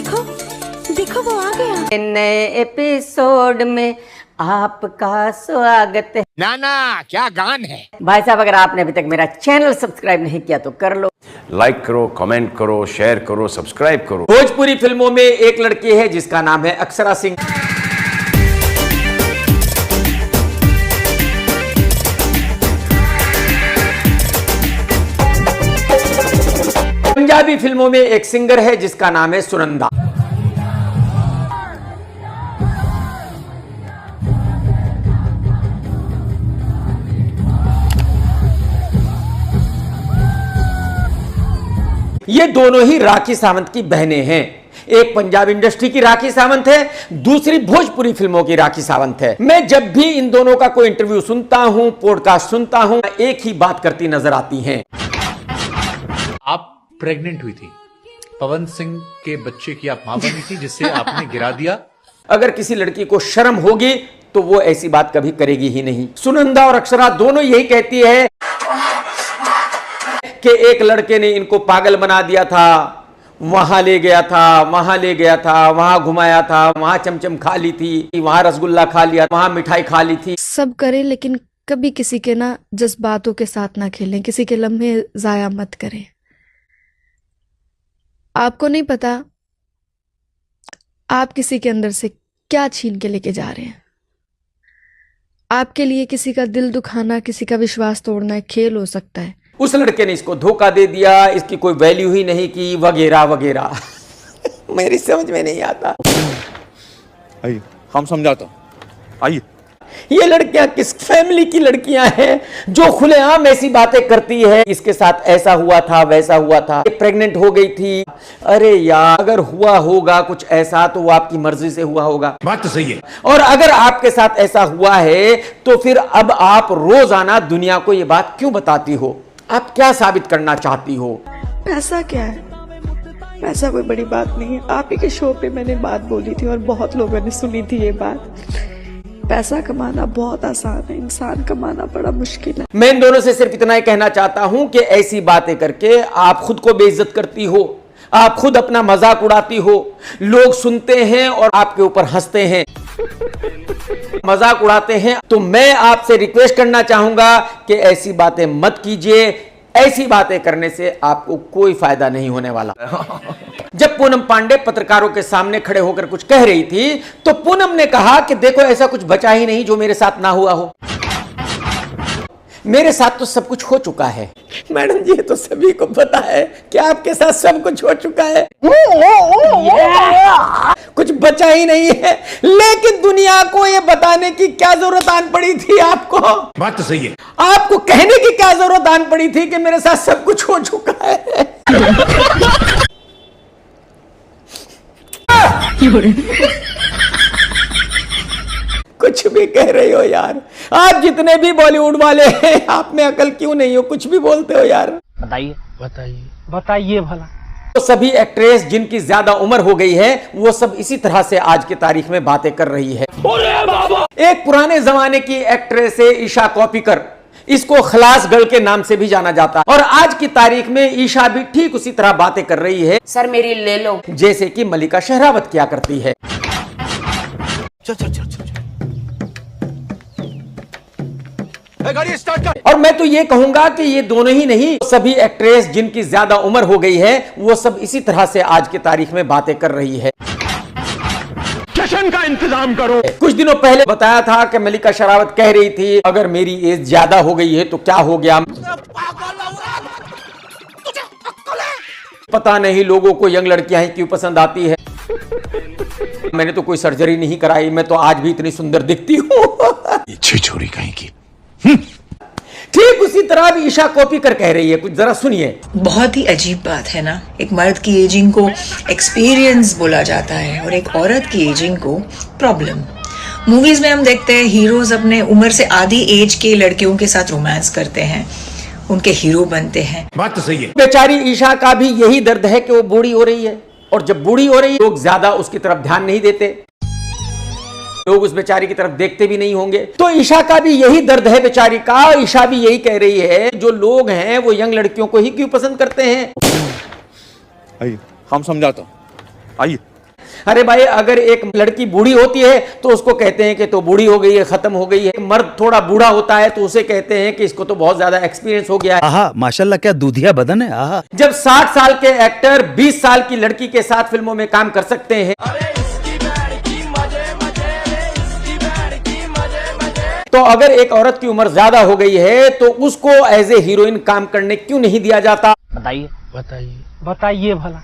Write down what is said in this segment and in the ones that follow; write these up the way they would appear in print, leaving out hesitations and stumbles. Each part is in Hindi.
देखो देखो वो आ गया। नए एपिसोड में आपका स्वागत है। ना क्या गान है भाई साहब, अगर आपने अभी तक मेरा चैनल सब्सक्राइब नहीं किया तो कर लो। लाइक करो, कमेंट करो, शेयर करो, सब्सक्राइब करो। भोजपुरी फिल्मों में एक लड़की है जिसका नाम है अक्षरा सिंह। पंजाबी फिल्मों में एक सिंगर है जिसका नाम है सुनंदा। ये दोनों ही राखी सावंत की बहनें हैं। एक पंजाब इंडस्ट्री की राखी सावंत है, दूसरी भोजपुरी फिल्मों की राखी सावंत है। मैं जब भी इन दोनों का कोई इंटरव्यू सुनता हूं, पॉडकास्ट सुनता हूं, एक ही बात करती नजर आती हैं। आप प्रेग्नेंट हुई थी, पवन सिंह के बच्चे की आप मां बनी थी जिससे आपने गिरा दिया। अगर किसी लड़की को शर्म होगी तो वो ऐसी बात कभी करेगी ही नहीं। सुनंदा और अक्षरा दोनों यही कहती है कि एक लड़के ने इनको पागल बना दिया था, वहां ले गया था, वहां ले गया था, वहां घुमाया था, वहां चमचम खा ली थी, वहां रसगुल्ला खा लिया, वहां मिठाई खा ली थी। सब करें लेकिन कभी किसी के ना जज्बातों के साथ ना खेलें, किसी के लम्हे जाया मत करें। आपको नहीं पता आप किसी के अंदर से क्या छीन के लेके जा रहे हैं। आपके लिए किसी का दिल दुखाना, किसी का विश्वास तोड़ना एक खेल हो सकता है। उस लड़के ने इसको धोखा दे दिया, इसकी कोई वैल्यू ही नहीं की, वगैरह वगैरह। मेरी समझ में नहीं आता। आइए हम समझाता, आइए। ये लड़कियां किस फैमिली की लड़कियां हैं जो खुलेआम ऐसी बातें करती है। इसके साथ ऐसा हुआ था, वैसा हुआ था, प्रेग्नेंट हो गई थी। अरे यार, अगर हुआ होगा कुछ ऐसा तो वो आपकी मर्जी से हुआ होगा। बात तो सही है। और अगर आपके साथ ऐसा हुआ है तो फिर अब आप रोजाना दुनिया को ये बात क्यों बताती हो? आप क्या साबित करना चाहती हो? पैसा क्या है? पैसा कोई बड़ी बात नहीं है। आप ही के शो पे मैंने बात बोली थी और बहुत लोगों ने सुनी थी ये बात। पैसा कमाना बहुत आसान है, इंसान कमाना बड़ा मुश्किल है। मैं इन दोनों से सिर्फ इतना ही कहना चाहता हूं कि ऐसी बातें करके आप खुद को बेइज्जत करती हो, आप खुद अपना मजाक उड़ाती हो। लोग सुनते हैं और आपके ऊपर हंसते हैं, मजाक उड़ाते हैं। तो मैं आपसे रिक्वेस्ट करना चाहूंगा कि ऐसी बातें मत कीजिए। ऐसी बातें करने से आपको कोई फायदा नहीं होने वाला। जब पूनम पांडे पत्रकारों के सामने खड़े होकर कुछ कह रही थी तो पूनम ने कहा कि देखो, ऐसा कुछ बचा ही नहीं जो मेरे साथ ना हुआ हो। मेरे साथ तो सब कुछ हो चुका है। मैडम जी, ये तो सभी को पता है कि आपके साथ सब कुछ हो चुका है। कुछ बचा ही नहीं है, लेकिन दुनिया को ये बताने की क्या जरूरत आन पड़ी थी आपको? बात तो सही है। आपको कहने की क्या जरूरत आन पड़ी थी कि मेरे साथ सब कुछ हो चुका है? कुछ भी कह रहे हो यार। आप जितने भी बॉलीवुड वाले हैं, आप में अकल क्यों नहीं हो? कुछ भी बोलते हो यार। बताइए बताइए बताइए भला। तो सभी एक्ट्रेस जिनकी ज्यादा उम्र हो गई है वो सब इसी तरह से आज की तारीख में बातें कर रही है। एक पुराने जमाने की एक्ट्रेस है ईशा कोप्पिकर। इसको खलास गर्ल के नाम से भी जाना जाता है। और आज की तारीख में ईशा भी ठीक उसी तरह बातें कर रही है, सर मेरी ले लो, जैसे कि मलिका शेरावत किया करती है। गाड़ी स्टार्ट कर। और मैं तो ये कहूंगा कि ये दोनों ही नहीं, सभी एक्ट्रेस जिनकी ज्यादा उम्र हो गई है वो सब इसी तरह से आज की तारीख में बातें कर रही है। स्टेशन का इंतजाम करो। कुछ दिनों पहले बताया था कि मलिका शेरावत कह रही थी अगर मेरी एज ज्यादा हो गई है तो क्या हो गया। पता नहीं लोगों को यंग लड़कियां ही क्यों पसंद आती है। मैंने तो कोई सर्जरी नहीं कराई, मैं तो आज भी इतनी सुंदर दिखती हूँ। छोरी कहीं की। ठीक उसी तरह भी ईशा कोप्पिकर कह रही है, कुछ जरा सुनिए। बहुत ही अजीब बात है ना, एक मर्द की एजिंग को एक्सपीरियंस बोला जाता है और एक औरत की एजिंग को प्रॉब्लम। मूवीज में हम देखते हैं हीरोज अपने उम्र से आधी एज के लड़कियों के साथ रोमांस करते हैं, उनके हीरो बनते हैं। बात तो सही है। बेचारी ईशा का भी यही दर्द है कि वो बूढ़ी हो रही है, और जब बूढ़ी हो रही है लोग ज्यादा उसकी तरफ ध्यान नहीं देते, लोग उस बेचारी की तरफ देखते भी नहीं होंगे। तो ईशा का भी यही दर्द है बेचारी का। ईशा भी यही कह रही है जो लोग हैं वो यंग लड़कियों को ही क्यों पसंद करते हैं। आइए हम समझाता, आइए। अरे भाई, अगर एक लड़की बूढ़ी होती है तो उसको कहते हैं कि तो बूढ़ी हो गई है, खत्म हो गई है। मर्द थोड़ा बूढ़ा होता है तो उसे कहते हैं कि इसको तो बहुत ज्यादा एक्सपीरियंस हो गया है। आहा, माशाल्लाह क्या दूधिया बदन है। आहा। जब 60 साल के एक्टर 20 साल की लड़की के साथ फिल्मों में काम कर सकते हैं, तो अगर एक औरत की उम्र ज्यादा हो गई है तो उसको एज ए हीरोइन काम करने क्यों नहीं दिया जाता? बताइए बताइए बताइए भला।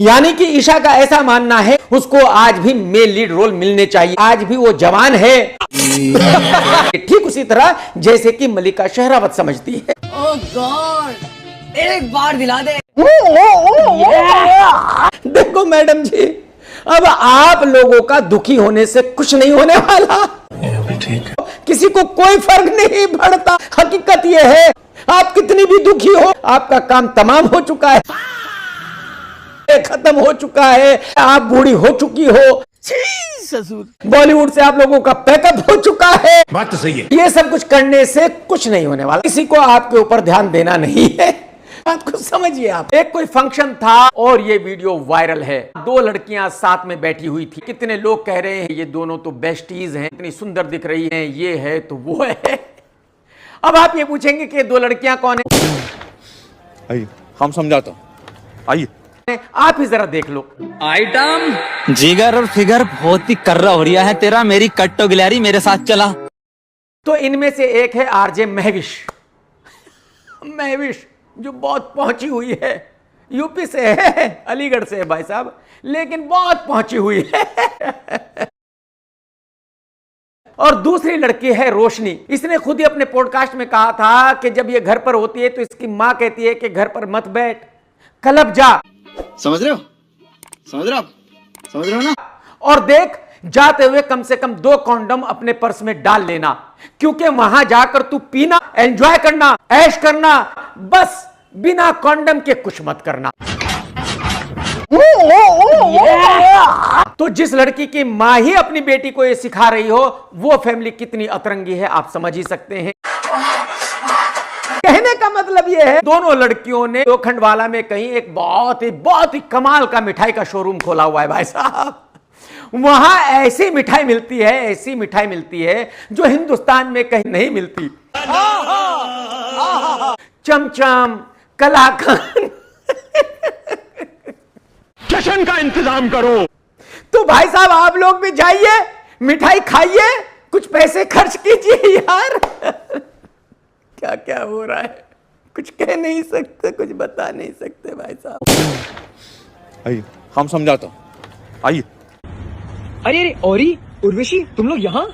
यानी कि ईशा का ऐसा मानना है उसको आज भी मेल लीड रोल मिलने चाहिए, आज भी वो जवान है। ठीक उसी तरह जैसे कि मल्लिका शेहरावत समझती है। ओह गॉड, एक बार दिला दे। देखो मैडम जी, अब आप लोगों का दुखी होने से कुछ नहीं होने वाला। किसी को कोई फर्क नहीं पड़ता। हकीकत यह है, आप कितनी भी दुखी हो, आपका काम तमाम हो चुका है, खत्म हो चुका है, आप बूढ़ी हो चुकी हो, ससुर बॉलीवुड से आप लोगों का पैकअप हो चुका है। बात तो सही है। ये सब कुछ करने से कुछ नहीं होने वाला, किसी को आपके ऊपर ध्यान देना नहीं है। बात को समझिए आप। एक कोई फंक्शन था और ये वीडियो वायरल है। दो लड़कियां साथ में बैठी हुई थी। कितने लोग कह रहे हैं ये दोनों तो बेस्टीज हैं, इतनी सुंदर दिख रही हैं, ये है तो वो है। अब आप ये पूछेंगे कि दो लड़कियां कौन है? आइए हम समझाता हूँ, आइए। आप ही जरा देख लो। आइटम जिगर और फिगर बहुत ही कर्रा हो रहा है तेरा। मेरी कट्टो गिलहरी मेरे साथ चला। तो इनमें से एक है आरजे महविश। महविश जो बहुत पहुंची हुई है, यूपी से है, अलीगढ़ से है भाई साहब, लेकिन बहुत पहुंची हुई है। और दूसरी लड़की है रोशनी। इसने खुद ही अपने पॉडकास्ट में कहा था कि जब ये घर पर होती है तो इसकी मां कहती है कि घर पर मत बैठ, क्लब जा। समझ रहे हो? समझ रहे हो? समझ रहे हो ना? और देख, जाते हुए कम से कम 2 कॉन्डम अपने पर्स में डाल लेना, क्योंकि वहां जाकर तू पीना, एंजॉय करना, ऐश करना, बस बिना कॉन्डम के कुछ मत करना। तो जिस लड़की की मां ही अपनी बेटी को ये सिखा रही हो, वो फैमिली कितनी अतरंगी है आप समझ ही सकते हैं। कहने का मतलब यह है, दोनों लड़कियों ने खंडवाला में कहीं एक बहुत ही कमाल का मिठाई का शोरूम खोला हुआ है भाई साहब। वहां ऐसी मिठाई मिलती है, ऐसी मिठाई मिलती है जो हिंदुस्तान में कहीं नहीं मिलती। चमचम, कलाकंद। जश्न का इंतजाम करो। तो भाई साहब आप लोग भी जाइए, मिठाई खाइए, कुछ पैसे खर्च कीजिए यार। क्या क्या हो रहा है कुछ कह नहीं सकते, कुछ बता नहीं सकते भाई साहब। आइए हम समझाता हूँ, आइए। अरे औरी उर्वशी, तुम लोग यहाँ?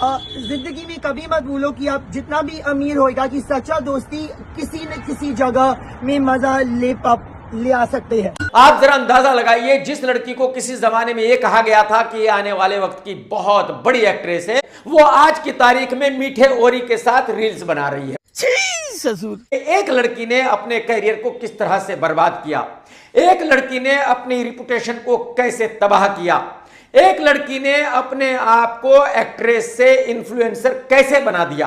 जिंदगी में कभी मत भूलो कि आप जितना भी अमीर होएगा कि सच्चा दोस्ती किसी न किसी जगह में मजा ले आ सकते हैं। आप जरा अंदाजा लगाइए, जिस लड़की को किसी जमाने में ये कहा गया था कि ये आने वाले वक्त की बहुत बड़ी एक्ट्रेस है, वो आज की तारीख में मीठे ओरी के साथ रील्स बना रही है। ससुर। एक लड़की ने अपने करियर को किस तरह से बर्बाद किया, एक लड़की ने अपनी रिपुटेशन को कैसे तबाह किया, एक लड़की ने अपने आप को एक्ट्रेस से इन्फ्लुएंसर कैसे बना दिया।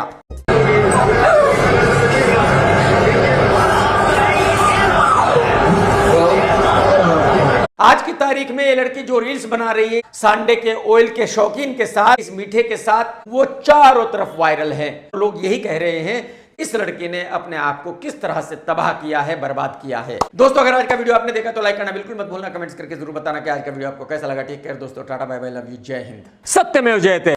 आज की तारीख में ये लड़की जो रील्स बना रही है, सांडे के ऑयल के शौकीन के साथ, इस मीठे के साथ, वो चारों तरफ वायरल है। लोग यही कह रहे हैं इस लड़की ने अपने आप को किस तरह से तबाह किया है, बर्बाद किया है। दोस्तों अगर आज का वीडियो आपने देखा तो लाइक करना बिल्कुल मत भूलना, कमेंट्स करके जरूर बताना कि आज का वीडियो आपको कैसा लगा। टेक केयर दोस्तों, tata bye bye, love you, Jai Hind, सत्यमेव जयते।